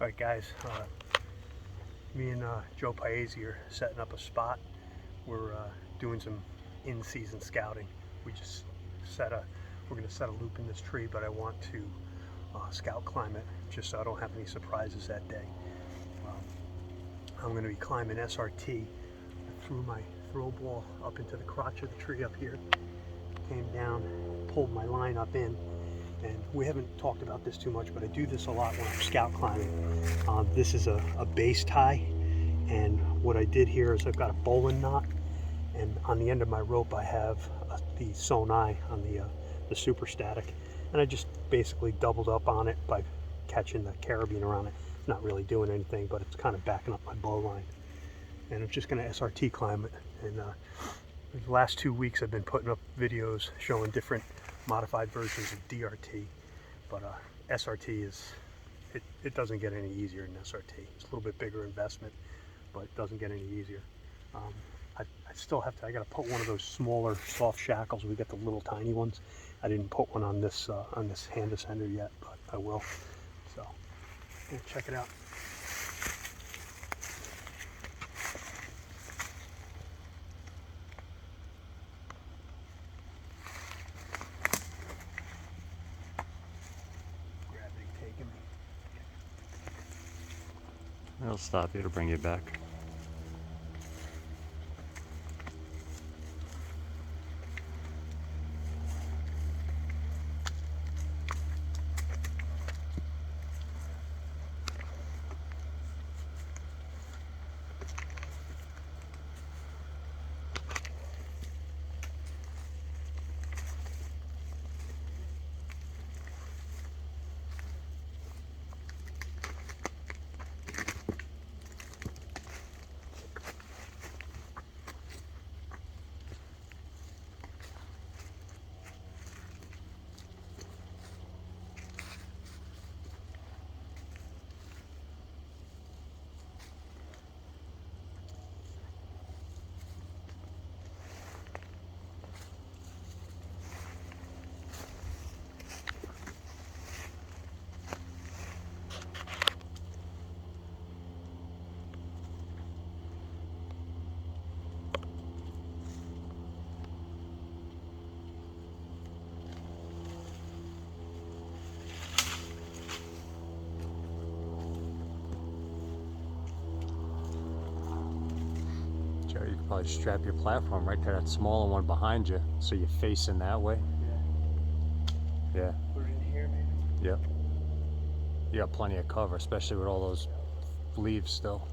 Alright guys, me and Joe Paese are setting up a spot. We're doing some in-season scouting. We're going to set a loop in this tree, but I want to scout climb it just so I don't have any surprises that day. I'm going to be climbing SRT. I threw my throw ball up into the crotch of the tree up here, came down, pulled my line up in, and we haven't talked about this too much, but I do this a lot when I'm scout climbing. This is a base tie, and what I did here is I've got a bowline knot, and on the end of my rope I have the sonai on the super static, and I just basically doubled up on it by catching the carabine around it. It's not really doing anything, but it's kind of backing up my bow line, and I'm just going to SRT climb it. And the last 2 weeks I've been putting up videos showing different modified versions of DRT, but SRT it doesn't get any easier than SRT. It's a little bit bigger investment, but it doesn't get any easier. I still have to, I got to put one of those smaller soft shackles. We got the little tiny ones. I didn't put one on this hand ascender yet, but I will. So we'll check it out. Gravity taking me. It'll stop you, it'll bring you back. Joe, you could probably strap your platform right to that smaller one behind you, so you're facing that way. Yeah. Put it in here, maybe? Yep. You got plenty of cover, especially with all those leaves still.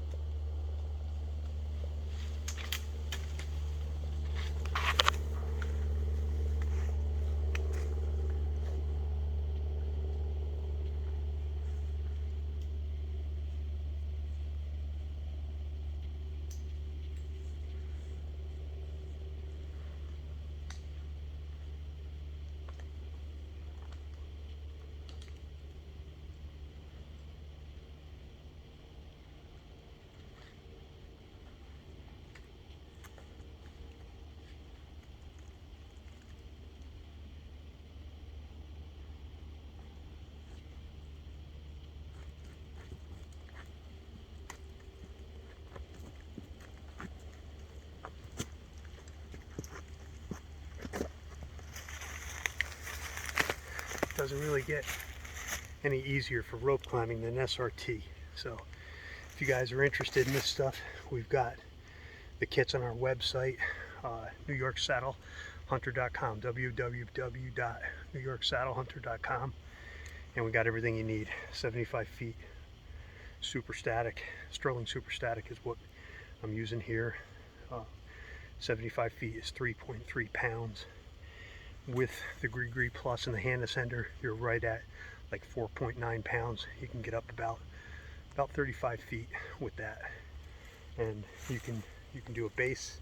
Doesn't really get any easier for rope climbing than SRT. So if you guys are interested in this stuff, we've got the kits on our website, NewYorkSaddleHunter.com, www.NewYorkSaddleHunter.com, and we got everything you need. 75 feet super static, Sterling super static is what I'm using here. 75 feet is 3.3 pounds. With the Gree Plus and the hand ascender, you're right at like 4.9 pounds. You can get up about 35 feet with that, and you can do a base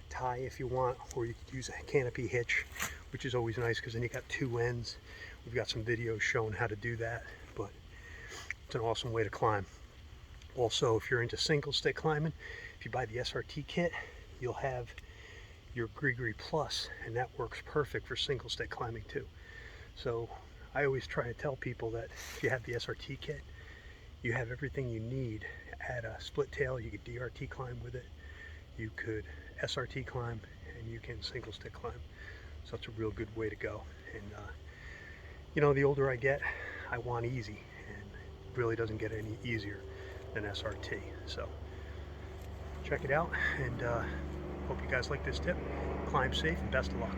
tie if you want, or you could use a canopy hitch, which is always nice because then you got two ends. We've got some videos showing how to do that, but it's an awesome way to climb. Also, if you're into single stick climbing, if you buy the SRT kit, you'll have your Gree Plus, and that works perfect for single stick climbing too. So I always try to tell people that if you have the SRT kit, you have everything you need. At a split tail, you could DRT climb with it, you could SRT climb, and you can single stick climb. So it's a real good way to go. And you know, the older I get, I want easy, and it really doesn't get any easier than SRT. So check it out, and hope you guys like this tip. Climb safe and best of luck.